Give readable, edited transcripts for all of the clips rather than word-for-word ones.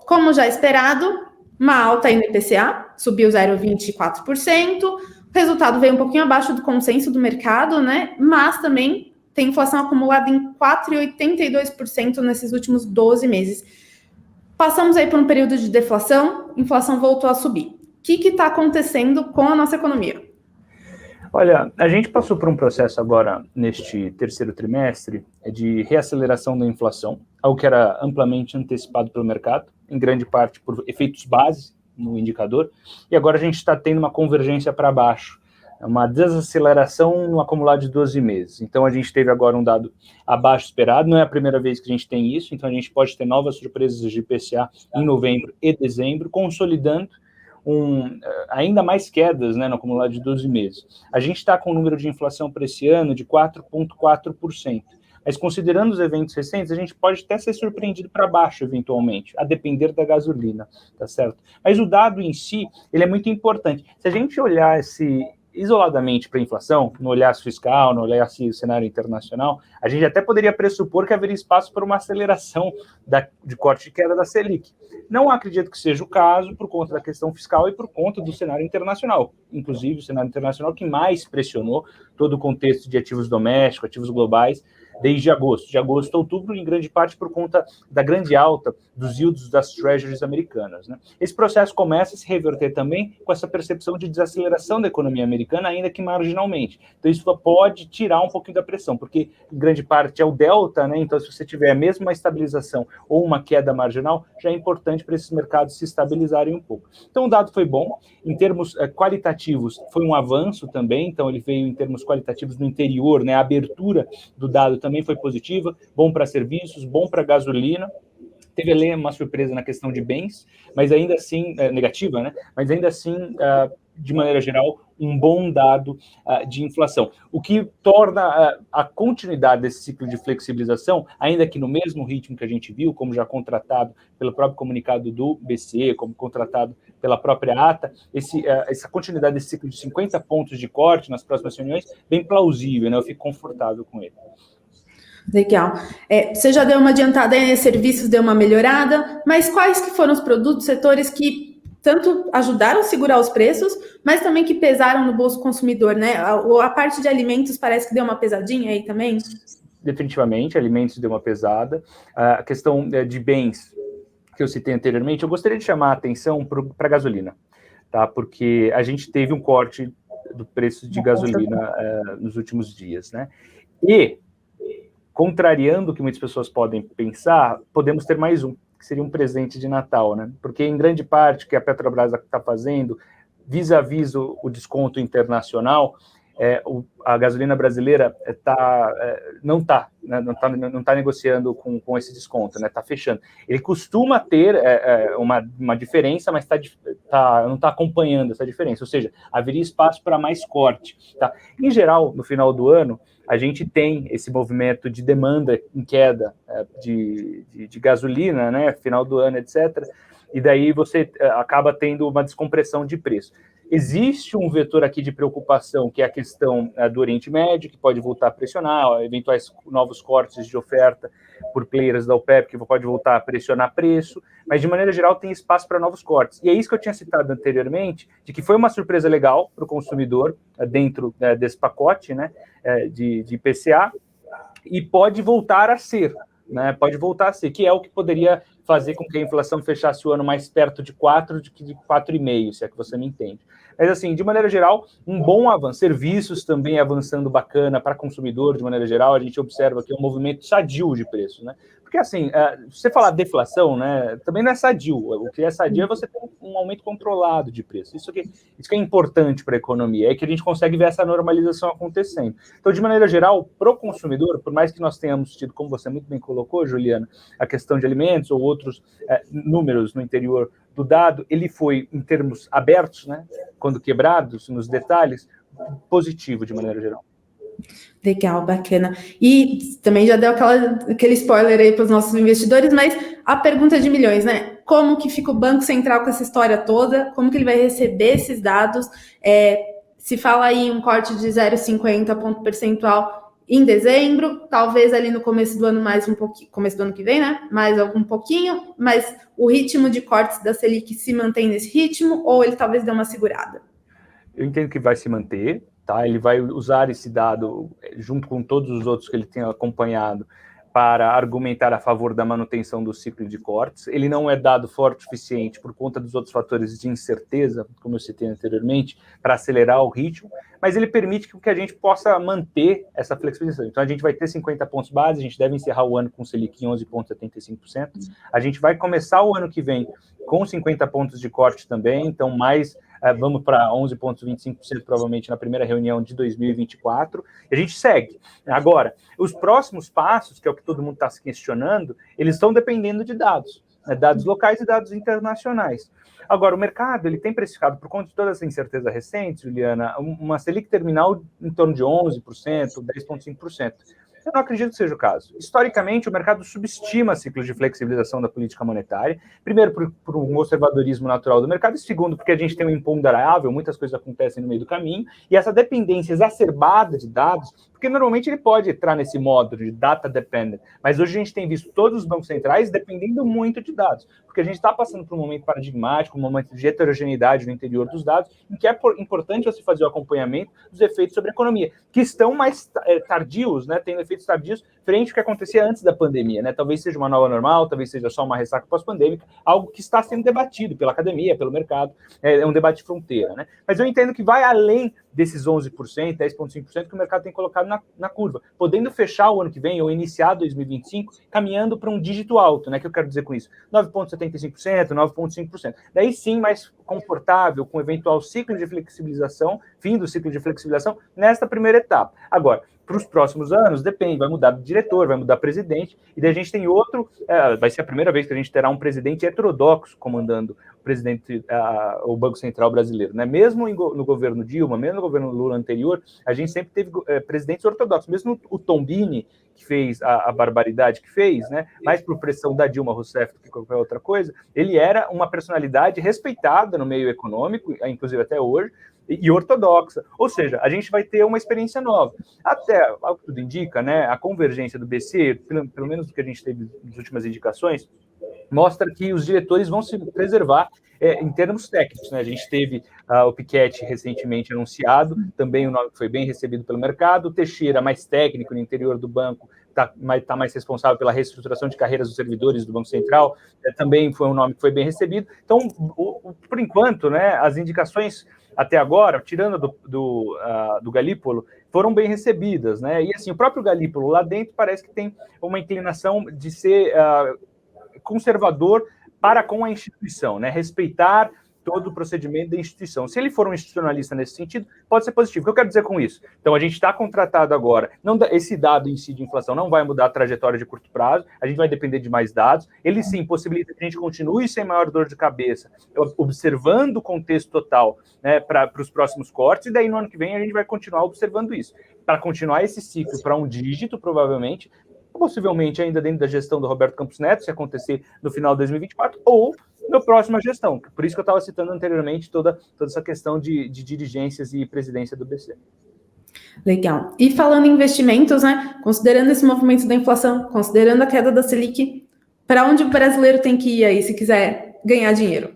como já esperado, uma alta aí no IPCA, subiu 0,24%. O resultado veio um pouquinho abaixo do consenso do mercado, né? Mas também tem inflação acumulada em 4,82% nesses últimos 12 meses. Passamos aí por um período de deflação, inflação voltou a subir. O que está acontecendo com a nossa economia? Olha, a gente passou por um processo agora, neste terceiro trimestre, de reaceleração da inflação, algo que era amplamente antecipado pelo mercado, em grande parte por efeitos base no indicador, e agora a gente está tendo uma convergência para baixo, uma desaceleração no acumulado de 12 meses. Então a gente teve agora um dado abaixo esperado, não é a primeira vez que a gente tem isso, então a gente pode ter novas surpresas de IPCA em novembro e dezembro, consolidando ainda mais quedas, né, no acumulado de 12 meses. A gente está com um número de inflação para esse ano de 4,4%. Mas considerando os eventos recentes, a gente pode até ser surpreendido para baixo, eventualmente, a depender da gasolina, tá certo? Mas o dado em si, ele é muito importante. Se a gente olhar isoladamente para a inflação, no olhar fiscal, no olhar o cenário internacional, a gente até poderia pressupor que haveria espaço para uma aceleração de corte de queda da Selic. Não acredito que seja o caso por conta da questão fiscal e por conta do cenário internacional, inclusive o cenário internacional que mais pressionou todo o contexto de ativos domésticos, ativos globais, desde agosto. De agosto a outubro, em grande parte por conta da grande alta dos yields das treasuries americanas, né? Esse processo começa a se reverter também com essa percepção de desaceleração da economia americana, ainda que marginalmente. Então isso pode tirar um pouquinho da pressão, porque em grande parte é o delta, né? Então se você tiver mesmo uma estabilização ou uma queda marginal, já é importante para esses mercados se estabilizarem um pouco. Então o dado foi bom, em termos qualitativos foi um avanço também, então ele veio em termos qualitativos no interior, né? A abertura do dado também foi positiva, bom para serviços, bom para gasolina. Teve ali uma surpresa na questão de bens, mas ainda assim, negativa, né? Mas ainda assim, de maneira geral, um bom dado de inflação. O que torna a continuidade desse ciclo de flexibilização, ainda que no mesmo ritmo que a gente viu, como já contratado pelo próprio comunicado do BCE, como contratado pela própria ata, essa continuidade desse ciclo de 50 pontos de corte nas próximas reuniões, bem plausível, né? Eu fico confortável com ele. Legal. Você já deu uma adiantada em serviços, deu uma melhorada, mas quais que foram os produtos, setores que tanto ajudaram a segurar os preços, mas também que pesaram no bolso consumidor, né? A parte de alimentos parece que deu uma pesadinha aí também? Definitivamente, alimentos deu uma pesada. A questão de bens que eu citei anteriormente, eu gostaria de chamar a atenção para a gasolina, tá? Porque a gente teve um corte do preço de gasolina nos últimos dias, né? E contrariando o que muitas pessoas podem pensar, podemos ter mais um, que seria um presente de Natal, né? Porque, em grande parte, o que a Petrobras está fazendo, vis-à-vis o desconto internacional, a gasolina brasileira não está negociando com esse desconto, né? Está fechando. Ele costuma ter uma diferença, mas não está acompanhando essa diferença, ou seja, haveria espaço para mais corte. Tá? Em geral, no final do ano, a gente tem esse movimento de demanda em queda de gasolina, né, final do ano, etc., e daí você acaba tendo uma descompressão de preço. Existe um vetor aqui de preocupação, que é a questão do Oriente Médio, que pode voltar a pressionar, eventuais novos cortes de oferta por players da OPEP, que pode voltar a pressionar preço, mas de maneira geral tem espaço para novos cortes. E é isso que eu tinha citado anteriormente, de que foi uma surpresa legal para o consumidor dentro desse pacote, né, de IPCA, e pode voltar a ser, né, que é o que poderia fazer com que a inflação fechasse o ano mais perto de 4 do que de 4,5, se é que você me entende. Mas, assim, de maneira geral, um bom avanço. Serviços também avançando bacana para consumidor, de maneira geral. A gente observa que é um movimento sadio de preço, né? Porque, assim, se você falar deflação, né, também não é sadio. O que é sadio é você ter um aumento controlado de preço. Isso que é importante para a economia. É que a gente consegue ver essa normalização acontecendo. Então, de maneira geral, para o consumidor, por mais que nós tenhamos tido, como você muito bem colocou, Juliana, a questão de alimentos ou outros números no interior do dado, ele foi, em termos abertos, né, quando quebrados nos detalhes, positivo de maneira geral. Legal, bacana. E também já deu aquele spoiler aí para os nossos investidores, mas a pergunta de milhões, né? Como que fica o Banco Central com essa história toda? Como que ele vai receber esses dados? Se fala aí um corte de 0,50 ponto percentual, em dezembro, talvez ali no começo do ano mais um pouquinho, começo do ano que vem, né? Mais algum pouquinho, mas o ritmo de cortes da Selic se mantém nesse ritmo ou ele talvez dê uma segurada? Eu entendo que vai se manter, tá? Ele vai usar esse dado junto com todos os outros que ele tem acompanhado para argumentar a favor da manutenção do ciclo de cortes. Ele não é dado forte o suficiente por conta dos outros fatores de incerteza, como eu citei anteriormente, para acelerar o ritmo, mas ele permite que a gente possa manter essa flexibilização. Então, a gente vai ter 50 pontos base, a gente deve encerrar o ano com Selic em 11,75%. A gente vai começar o ano que vem com 50 pontos de corte também, então vamos para 11,25% provavelmente na primeira reunião de 2024, e a gente segue. Agora, os próximos passos, que é o que todo mundo está se questionando, eles estão dependendo de dados, né, dados locais e dados internacionais. Agora, o mercado ele tem precificado, por conta de toda essa incerteza recente, Juliana, uma Selic terminal em torno de 11%, 10,5%. Eu não acredito que seja o caso. Historicamente, o mercado subestima ciclos de flexibilização da política monetária, primeiro por um conservadorismo natural do mercado, e segundo porque a gente tem um imponderável, muitas coisas acontecem no meio do caminho, e essa dependência exacerbada de dados, porque normalmente ele pode entrar nesse modo de data dependent, mas hoje a gente tem visto todos os bancos centrais dependendo muito de dados, porque a gente está passando por um momento paradigmático, um momento de heterogeneidade no interior dos dados, em que é importante você fazer o acompanhamento dos efeitos sobre a economia, que estão mais tardios, né, tendo efeitos tardios frente ao que acontecia antes da pandemia, né? Talvez seja uma nova normal, talvez seja só uma ressaca pós-pandêmica, algo que está sendo debatido pela academia, pelo mercado, é um debate de fronteira, né? Mas eu entendo que vai além desses 11%, 10,5% que o mercado tem colocado na curva, podendo fechar o ano que vem ou iniciar 2025 caminhando para um dígito alto, né? Que eu quero dizer com isso? 9,75%, 9,5%. Daí sim, mais confortável com o eventual ciclo de flexibilização, fim do ciclo de flexibilização, nesta primeira etapa. Agora, para os próximos anos, depende, vai mudar diretor, vai mudar presidente, e daí a gente tem outro, vai ser a primeira vez que a gente terá um presidente heterodoxo comandando o Banco Central brasileiro, né? Mesmo no governo Dilma, mesmo no governo Lula anterior, a gente sempre teve presidentes ortodoxos, mesmo o Tombini, que fez a barbaridade que fez, né? Mais por pressão da Dilma Rousseff do que qualquer outra coisa, ele era uma personalidade respeitada no meio econômico, inclusive até hoje, e ortodoxa, ou seja, a gente vai ter uma experiência nova. Até, ao que tudo indica, né, a convergência do BC, pelo menos do que a gente teve nas últimas indicações, mostra que os diretores vão se preservar em termos técnicos, né? A gente teve o Piketty recentemente anunciado, também um nome que foi bem recebido pelo mercado, o Teixeira, mais técnico no interior do banco, está mais responsável pela reestruturação de carreiras dos servidores do Banco Central, também foi um nome que foi bem recebido. Então, por enquanto, né, as indicações até agora, tirando do Galípolo, foram bem recebidas, né? E assim, o próprio Galípolo lá dentro parece que tem uma inclinação de ser conservador para com a instituição, né? Respeitar todo o procedimento da instituição. Se ele for um institucionalista nesse sentido, pode ser positivo. O que eu quero dizer com isso? Então, a gente está contratado agora. Esse dado em si de inflação não vai mudar a trajetória de curto prazo, a gente vai depender de mais dados. Ele sim possibilita que a gente continue sem maior dor de cabeça, observando o contexto total, né, para os próximos cortes, e daí no ano que vem a gente vai continuar observando isso. Para continuar esse ciclo para um dígito, provavelmente, possivelmente ainda dentro da gestão do Roberto Campos Neto, se acontecer no final de 2024, ou na próxima gestão. Por isso que eu estava citando anteriormente toda essa questão de dirigências e presidência do BC. Legal. E falando em investimentos, né, considerando esse movimento da inflação, considerando a queda da Selic, para onde o brasileiro tem que ir aí se quiser ganhar dinheiro?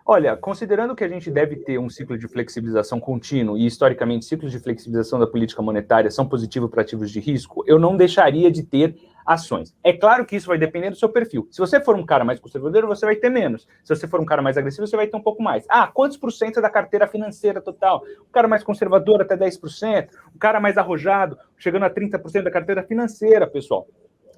Olha, considerando que a gente deve ter um ciclo de flexibilização contínuo e, historicamente, ciclos de flexibilização da política monetária são positivos para ativos de risco, eu não deixaria de ter ações. É claro que isso vai depender do seu perfil. Se você for um cara mais conservador, você vai ter menos. Se você for um cara mais agressivo, você vai ter um pouco mais. Quantos por cento da carteira financeira total? O cara mais conservador, até 10%. O cara mais arrojado, chegando a 30% da carteira financeira, pessoal.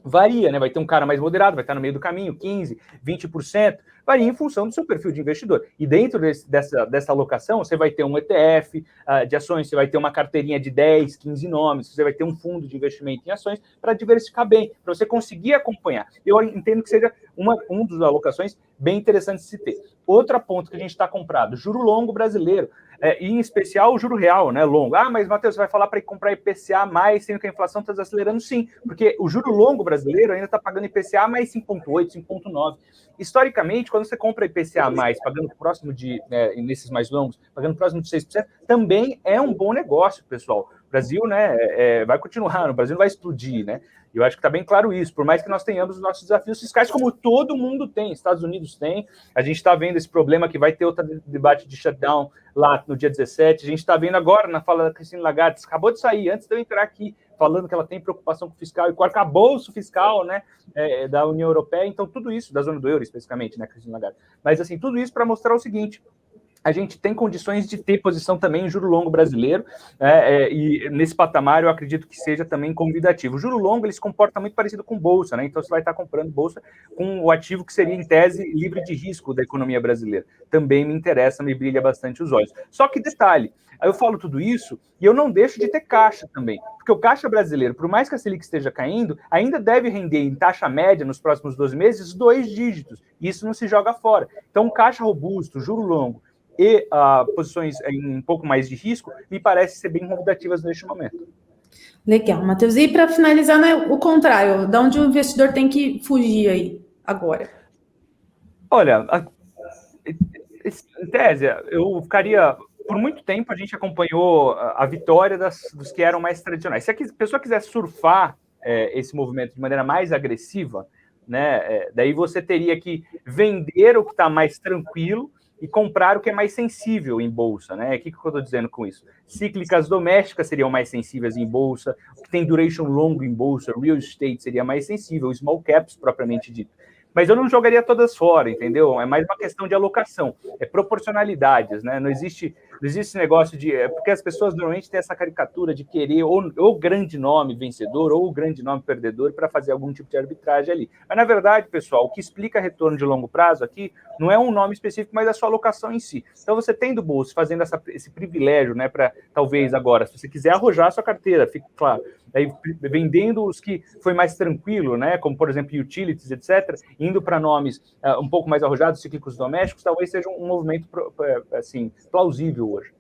Varia, né? Vai ter um cara mais moderado, vai estar no meio do caminho, 15%, 20%, varia em função do seu perfil de investidor. E dentro dessa alocação, você vai ter um ETF de ações, você vai ter uma carteirinha de 10, 15 nomes, você vai ter um fundo de investimento em ações para diversificar bem, para você conseguir acompanhar. Eu entendo que seja uma das alocações bem interessantes de se ter. Outro ponto que a gente está comprado, juro longo brasileiro, e em especial o juro real, né, longo. Mas Matheus, você vai falar para comprar IPCA mais, sendo que a inflação está desacelerando? Sim, porque o juro longo brasileiro ainda está pagando IPCA mais 5,8, 5,9. Historicamente, quando você compra IPCA mais, pagando próximo nesses mais longos, pagando próximo de 6%, também é um bom negócio, pessoal, Brasil, né, vai continuar, o Brasil não vai explodir, né? Eu acho que está bem claro isso, por mais que nós tenhamos os nossos desafios fiscais, como todo mundo tem, Estados Unidos tem, a gente está vendo esse problema que vai ter outro debate de shutdown lá no dia 17, a gente está vendo agora na fala da Christine Lagarde, acabou de sair, antes de eu entrar aqui, falando que ela tem preocupação com o fiscal e com o arcabouço fiscal, né, da União Europeia, então tudo isso, da zona do euro especificamente, né, Christine Lagarde, mas assim, tudo isso para mostrar o seguinte: a gente tem condições de ter posição também em juro longo brasileiro, e nesse patamar eu acredito que seja também convidativo. O juro longo ele se comporta muito parecido com bolsa, né? Então você vai estar comprando bolsa com o ativo que seria, em tese, livre de risco da economia brasileira. Também me interessa, me brilha bastante os olhos. Só que detalhe, eu falo tudo isso e eu não deixo de ter caixa também, porque o caixa brasileiro, por mais que a Selic esteja caindo, ainda deve render em taxa média nos próximos 12 meses 2 dígitos, e isso não se joga fora. Então, um caixa robusto, juro longo, e posições em um pouco mais de risco, me parece ser bem convidativas neste momento. Legal, Matheus. E para finalizar, né, o contrário, de onde o investidor tem que fugir aí agora? Olha, em tese, eu ficaria... Por muito tempo a gente acompanhou a vitória dos que eram mais tradicionais. Se a pessoa quiser surfar esse movimento de maneira mais agressiva, né, daí você teria que vender o que está mais tranquilo e comprar o que é mais sensível em bolsa, né? O que eu estou dizendo com isso? Cíclicas domésticas seriam mais sensíveis em bolsa, o que tem duration longo em bolsa, real estate seria mais sensível, small caps propriamente dito. Mas eu não jogaria todas fora, entendeu? É mais uma questão de alocação, é proporcionalidades, né? Não existe esse negócio de... porque as pessoas normalmente têm essa caricatura de querer ou o grande nome vencedor ou o grande nome perdedor para fazer algum tipo de arbitragem ali. Mas, na verdade, pessoal, o que explica retorno de longo prazo aqui não é um nome específico, mas a sua alocação em si. Então, você tem do bolso fazendo esse privilégio, né, para talvez agora, se você quiser arrojar a sua carteira, fica claro, aí, vendendo os que foi mais tranquilo, né, como, por exemplo, utilities, etc., indo para nomes um pouco mais arrojados, cíclicos domésticos, talvez seja um movimento assim, plausível hoje.